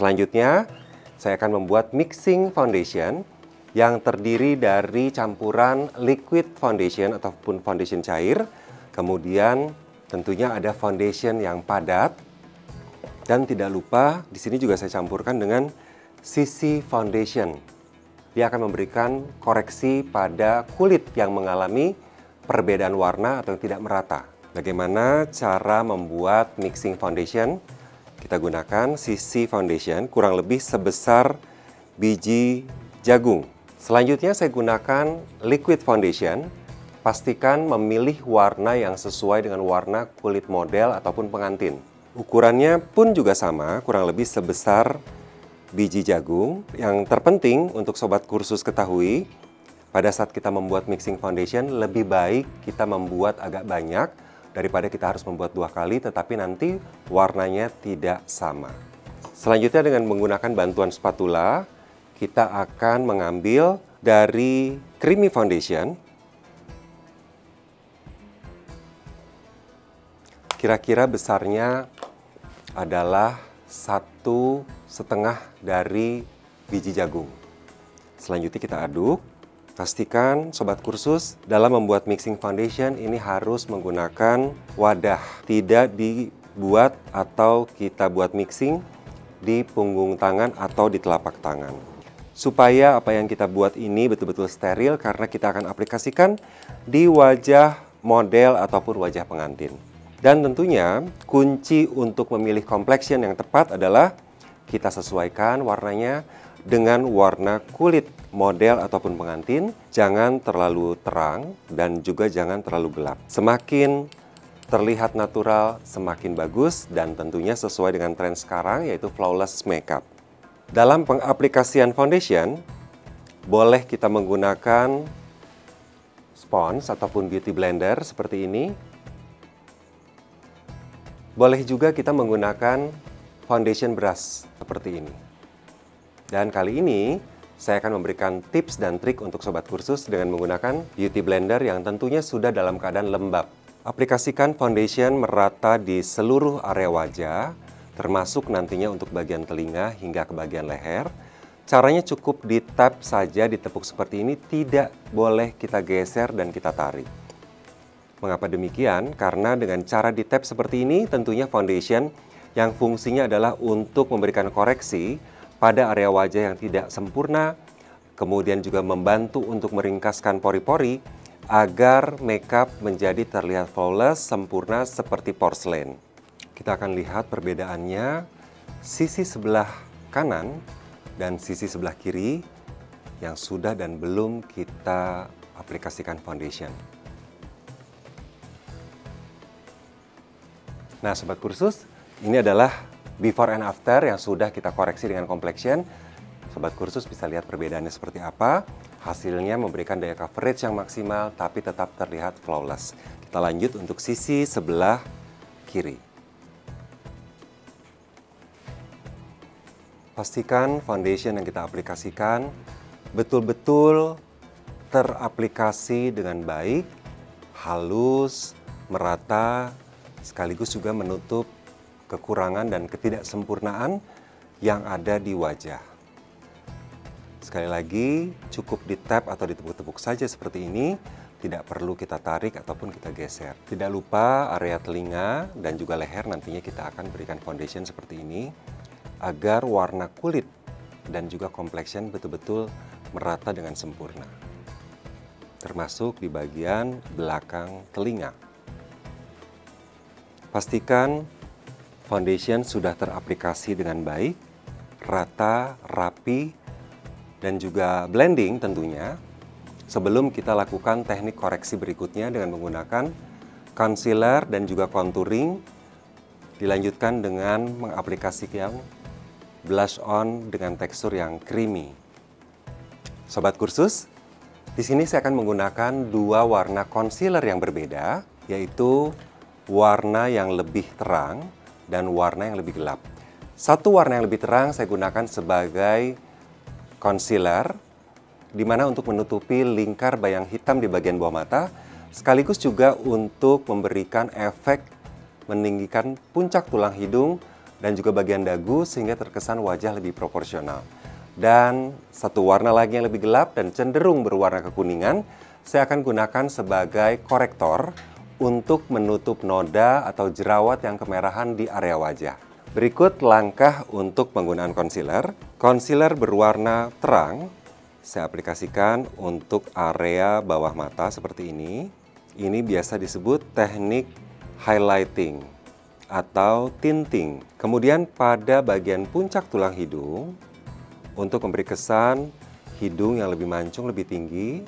Selanjutnya, saya akan membuat mixing foundation yang terdiri dari campuran liquid foundation ataupun foundation cair. Kemudian tentunya ada foundation yang padat. Dan tidak lupa, di sini juga saya campurkan dengan CC Foundation. Dia akan memberikan koreksi pada kulit yang mengalami perbedaan warna atau yang tidak merata. Bagaimana cara membuat mixing foundation? Kita gunakan CC Foundation kurang lebih sebesar biji jagung. Selanjutnya saya gunakan liquid foundation. Pastikan memilih warna yang sesuai dengan warna kulit model ataupun pengantin. Ukurannya pun juga sama, kurang lebih sebesar biji jagung. Yang terpenting untuk sobat kursus ketahui, pada saat kita membuat mixing foundation, lebih baik kita membuat agak banyak daripada kita harus membuat 2 kali, tetapi nanti warnanya tidak sama. Selanjutnya dengan menggunakan bantuan spatula, kita akan mengambil dari creamy foundation. Kira-kira besarnya adalah 1,5 dari biji jagung. Selanjutnya kita aduk. Pastikan sobat kursus dalam membuat mixing foundation ini harus menggunakan wadah. Tidak dibuat atau kita buat mixing di punggung tangan atau di telapak tangan. Supaya apa yang kita buat ini betul-betul steril karena kita akan aplikasikan di wajah model ataupun wajah pengantin. Dan tentunya kunci untuk memilih complexion yang tepat adalah kita sesuaikan warnanya dengan warna kulit model ataupun pengantin. Jangan terlalu terang dan juga jangan terlalu gelap. Semakin terlihat natural, semakin bagus dan tentunya sesuai dengan tren sekarang yaitu flawless makeup. Dalam pengaplikasian foundation, boleh kita menggunakan spons ataupun beauty blender seperti ini. Boleh juga kita menggunakan foundation brush seperti ini. Dan kali ini saya akan memberikan tips dan trik untuk sobat kursus dengan menggunakan beauty blender yang tentunya sudah dalam keadaan lembab. Aplikasikan foundation merata di seluruh area wajah, termasuk nantinya untuk bagian telinga hingga ke bagian leher. Caranya cukup di-tap saja, ditepuk seperti ini, tidak boleh kita geser dan kita tarik. Mengapa demikian? Karena dengan cara di-tap seperti ini, tentunya foundation yang fungsinya adalah untuk memberikan koreksi pada area wajah yang tidak sempurna, kemudian juga membantu untuk meringkaskan pori-pori agar makeup menjadi terlihat flawless, sempurna seperti porselen. Kita akan lihat perbedaannya sisi sebelah kanan dan sisi sebelah kiri yang sudah dan belum kita aplikasikan foundation. Nah, sobat kursus, ini adalah before and after yang sudah kita koreksi dengan complexion. Sobat kursus bisa lihat perbedaannya seperti apa. Hasilnya memberikan daya coverage yang maksimal tapi tetap terlihat flawless. Kita lanjut untuk sisi sebelah kiri. Pastikan foundation yang kita aplikasikan betul-betul teraplikasi dengan baik, halus, merata, sekaligus juga menutup kekurangan dan ketidaksempurnaan yang ada di wajah. Sekali lagi, cukup di-tap atau ditepuk-tepuk saja seperti ini, tidak perlu kita tarik ataupun kita geser. Tidak lupa area telinga dan juga leher nantinya kita akan berikan foundation seperti ini, agar warna kulit dan juga complexion betul-betul merata dengan sempurna. Termasuk di bagian belakang telinga. Pastikan foundation sudah teraplikasi dengan baik, rata, rapi, dan juga blending tentunya. Sebelum kita lakukan teknik koreksi berikutnya dengan menggunakan concealer dan juga contouring, dilanjutkan dengan mengaplikasikan blush on dengan tekstur yang creamy. Sobat kursus, di sini saya akan menggunakan 2 warna concealer yang berbeda, yaitu warna yang lebih terang dan warna yang lebih gelap. Satu warna yang lebih terang saya gunakan sebagai concealer, di mana untuk menutupi lingkar bayang hitam di bagian bawah mata, sekaligus juga untuk memberikan efek meninggikan puncak tulang hidung dan juga bagian dagu sehingga terkesan wajah lebih proporsional. Dan satu warna lagi yang lebih gelap dan cenderung berwarna kekuningan, saya akan gunakan sebagai korektor untuk menutup noda atau jerawat yang kemerahan di area wajah. Berikut langkah untuk penggunaan concealer. Concealer berwarna terang, saya aplikasikan untuk area bawah mata seperti ini. Ini biasa disebut teknik highlighting atau tinting. Kemudian pada bagian puncak tulang hidung, untuk memberi kesan hidung yang lebih mancung, lebih tinggi.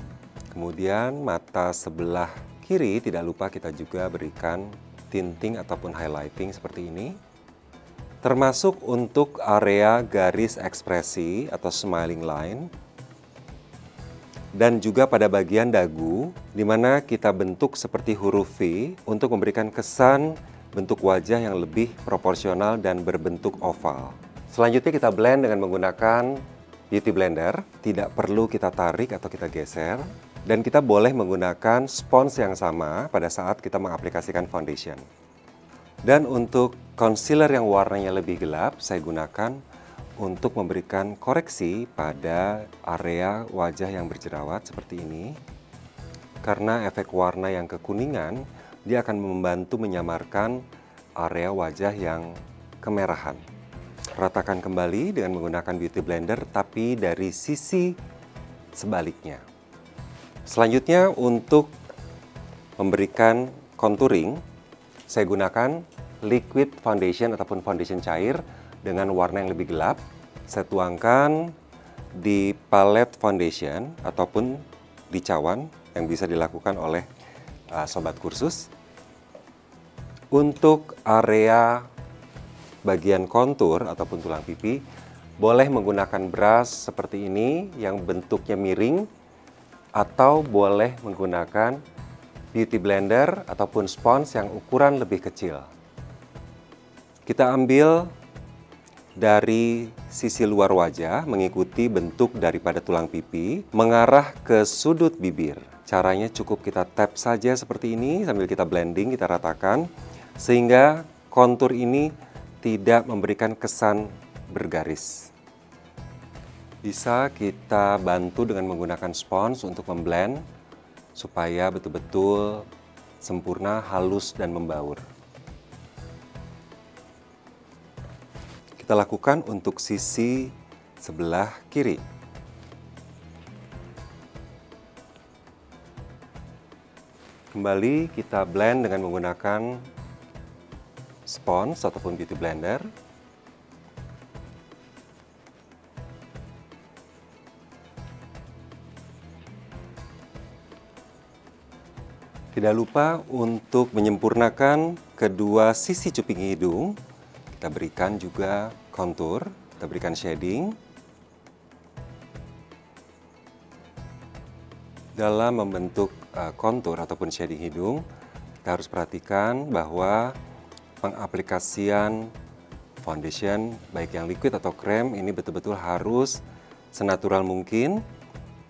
Kemudian mata sebelah kiri tidak lupa kita juga berikan tinting ataupun highlighting seperti ini. Termasuk untuk area garis ekspresi atau smiling line. Dan juga pada bagian dagu, di mana kita bentuk seperti huruf V untuk memberikan kesan bentuk wajah yang lebih proporsional dan berbentuk oval. Selanjutnya kita blend dengan menggunakan Beauty Blender. Tidak perlu kita tarik atau kita geser. Dan kita boleh menggunakan spons yang sama pada saat kita mengaplikasikan foundation. Dan untuk concealer yang warnanya lebih gelap, saya gunakan untuk memberikan koreksi pada area wajah yang berjerawat seperti ini. Karena efek warna yang kekuningan, dia akan membantu menyamarkan area wajah yang kemerahan. Ratakan kembali dengan menggunakan Beauty Blender, tapi dari sisi sebaliknya. Selanjutnya untuk memberikan contouring, saya gunakan liquid foundation ataupun foundation cair dengan warna yang lebih gelap. Saya tuangkan di palet foundation ataupun di cawan yang bisa dilakukan oleh sobat kursus. Untuk area bagian kontur ataupun tulang pipi, boleh menggunakan brush seperti ini yang bentuknya miring, atau boleh menggunakan Beauty Blender ataupun spons yang ukuran lebih kecil. Kita ambil dari sisi luar wajah mengikuti bentuk daripada tulang pipi mengarah ke sudut bibir. Caranya cukup kita tap saja seperti ini sambil kita blending, kita ratakan sehingga kontur ini tidak memberikan kesan bergaris. Bisa kita bantu dengan menggunakan spons untuk memblend supaya betul-betul sempurna, halus, dan membaur. Kita lakukan untuk sisi sebelah kiri. Kembali kita blend dengan menggunakan spons ataupun Beauty Blender. Tidak lupa untuk menyempurnakan kedua sisi cuping hidung. Kita berikan juga kontur, kita berikan shading. Dalam membentuk kontur ataupun shading hidung, kita harus perhatikan bahwa pengaplikasian foundation, baik yang liquid atau krem, ini betul-betul harus senatural mungkin.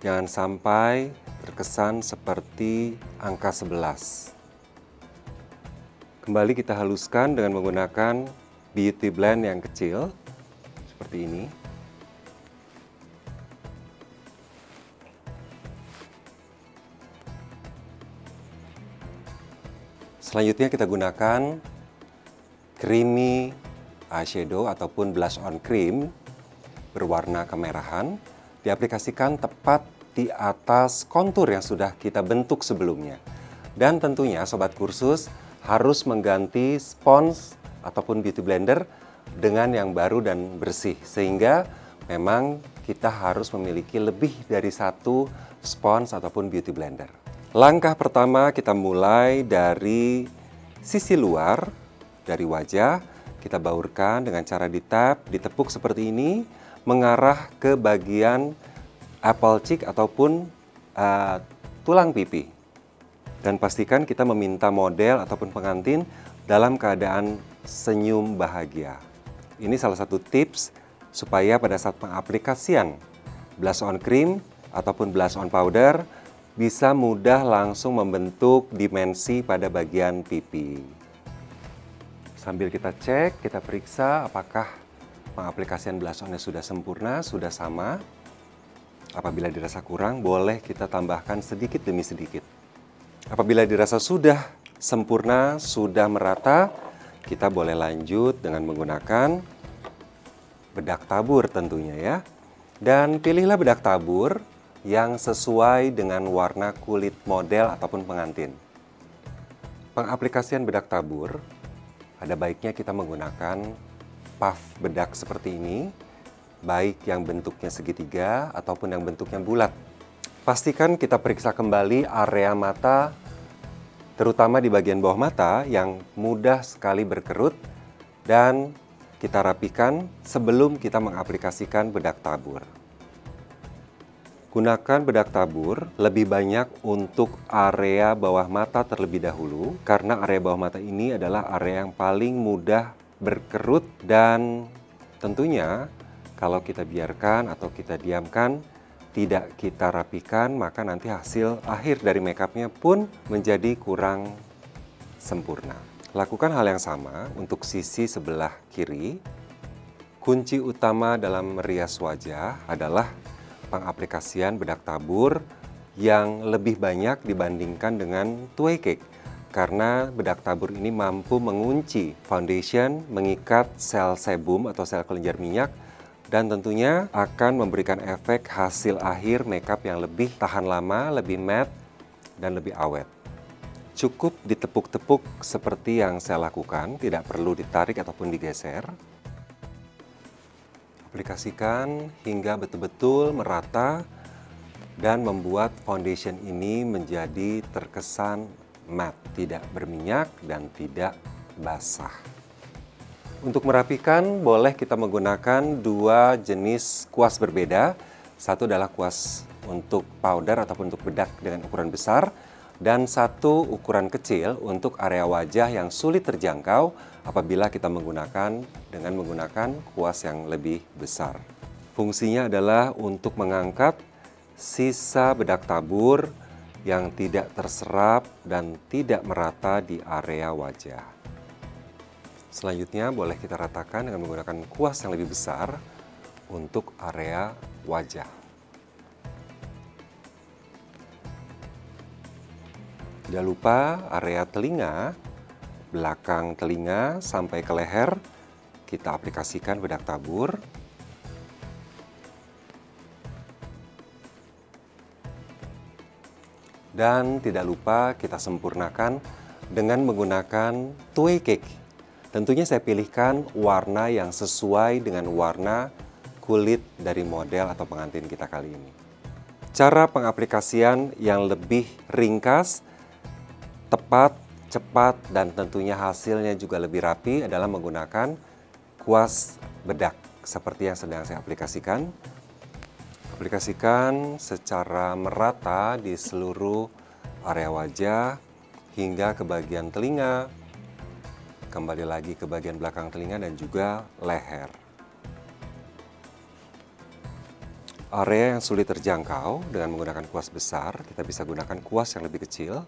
Jangan sampai terkesan seperti angka 11. Kembali kita haluskan dengan menggunakan Beauty Blend yang kecil, seperti ini. Selanjutnya kita gunakan creamy eyeshadow ataupun blush on cream berwarna kemerahan. Diaplikasikan tepat di atas kontur yang sudah kita bentuk sebelumnya. Dan tentunya sobat kursus harus mengganti spons ataupun Beauty Blender dengan yang baru dan bersih. Sehingga memang kita harus memiliki lebih dari satu spons ataupun Beauty Blender. Langkah pertama kita mulai dari sisi luar, dari wajah. Kita baurkan dengan cara di-tap, ditepuk seperti ini, mengarah ke bagian apple cheek ataupun tulang pipi. Dan pastikan kita meminta model ataupun pengantin dalam keadaan senyum bahagia. Ini salah satu tips supaya pada saat pengaplikasian blush on cream ataupun blush on powder bisa mudah langsung membentuk dimensi pada bagian pipi. Sambil kita cek, kita periksa apakah pengaplikasian blush on-nya sudah sempurna, sudah sama. Apabila dirasa kurang, boleh kita tambahkan sedikit demi sedikit. Apabila dirasa sudah sempurna, sudah merata, kita boleh lanjut dengan menggunakan bedak tabur tentunya ya. Dan pilihlah bedak tabur yang sesuai dengan warna kulit model ataupun pengantin. Pengaplikasian bedak tabur, ada baiknya kita menggunakan puff bedak seperti ini, baik yang bentuknya segitiga ataupun yang bentuknya bulat. Pastikan kita periksa kembali area mata, terutama di bagian bawah mata yang mudah sekali berkerut, dan kita rapikan sebelum kita mengaplikasikan bedak tabur. Gunakan bedak tabur lebih banyak untuk area bawah mata terlebih dahulu, karena area bawah mata ini adalah area yang paling mudah berkerut, dan tentunya kalau kita biarkan atau kita diamkan, tidak kita rapikan, maka nanti hasil akhir dari makeupnya pun menjadi kurang sempurna. Lakukan hal yang sama untuk sisi sebelah kiri. Kunci utama dalam merias wajah adalah pengaplikasian bedak tabur yang lebih banyak dibandingkan dengan tway cake. Karena bedak tabur ini mampu mengunci foundation, mengikat sel sebum atau sel kelenjar minyak, dan tentunya akan memberikan efek hasil akhir makeup yang lebih tahan lama, lebih matte, dan lebih awet. Cukup ditepuk-tepuk seperti yang saya lakukan, tidak perlu ditarik ataupun digeser. Aplikasikan hingga betul-betul merata dan membuat foundation ini menjadi terkesan matte, tidak berminyak dan tidak basah. Untuk merapikan, boleh kita menggunakan dua jenis kuas berbeda. Satu adalah kuas untuk powder ataupun untuk bedak dengan ukuran besar, dan satu ukuran kecil untuk area wajah yang sulit terjangkau apabila kita menggunakan kuas yang lebih besar. Fungsinya adalah untuk mengangkat sisa bedak tabur yang tidak terserap dan tidak merata di area wajah. Selanjutnya boleh kita ratakan dengan menggunakan kuas yang lebih besar untuk area wajah. Tidak lupa area telinga, belakang telinga sampai ke leher, kita aplikasikan bedak tabur. Dan tidak lupa kita sempurnakan dengan menggunakan tway cake. Tentunya saya pilihkan warna yang sesuai dengan warna kulit dari model atau pengantin kita kali ini. Cara pengaplikasian yang lebih ringkas, tepat, cepat, dan tentunya hasilnya juga lebih rapi adalah menggunakan kuas bedak seperti yang sedang saya aplikasikan. Aplikasikan secara merata di seluruh area wajah hingga ke bagian telinga, kembali lagi ke bagian belakang telinga dan juga leher. Area yang sulit terjangkau dengan menggunakan kuas besar, kita bisa gunakan kuas yang lebih kecil.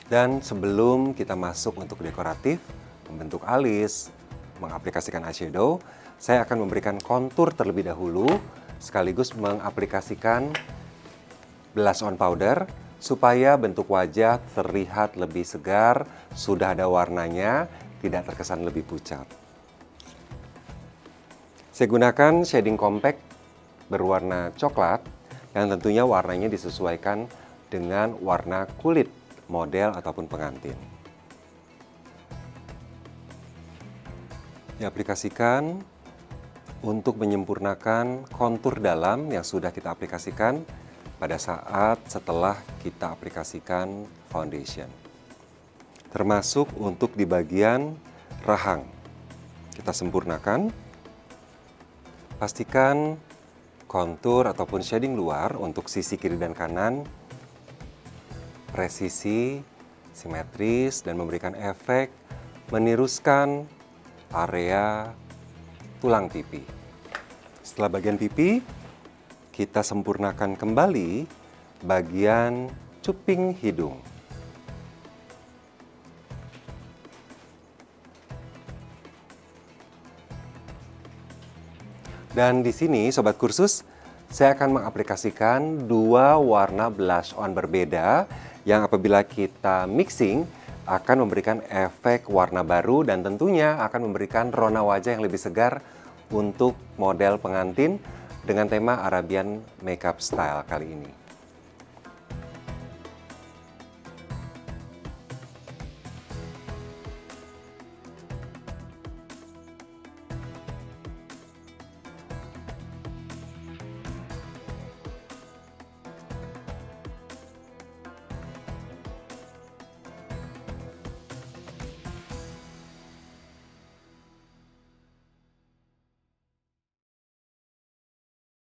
Dan sebelum kita masuk untuk dekoratif, membentuk alis, mengaplikasikan eyeshadow, saya akan memberikan kontur terlebih dahulu, sekaligus mengaplikasikan blush on powder, supaya bentuk wajah terlihat lebih segar, sudah ada warnanya, tidak terkesan lebih pucat. Saya gunakan shading compact berwarna coklat, yang tentunya warnanya disesuaikan dengan warna kulit model ataupun pengantin. Diaplikasikan untuk menyempurnakan kontur dalam yang sudah kita aplikasikan pada saat setelah kita aplikasikan foundation. Termasuk untuk di bagian rahang. Kita sempurnakan. Pastikan kontur ataupun shading luar untuk sisi kiri dan kanan presisi, simetris, dan memberikan efek meniruskan area tulang pipi. Setelah bagian pipi, kita sempurnakan kembali bagian cuping hidung. Dan di sini Sobat Kursus, saya akan mengaplikasikan dua warna blush on berbeda yang apabila kita mixing akan memberikan efek warna baru dan tentunya akan memberikan rona wajah yang lebih segar untuk model pengantin dengan tema Arabian Makeup Style kali ini.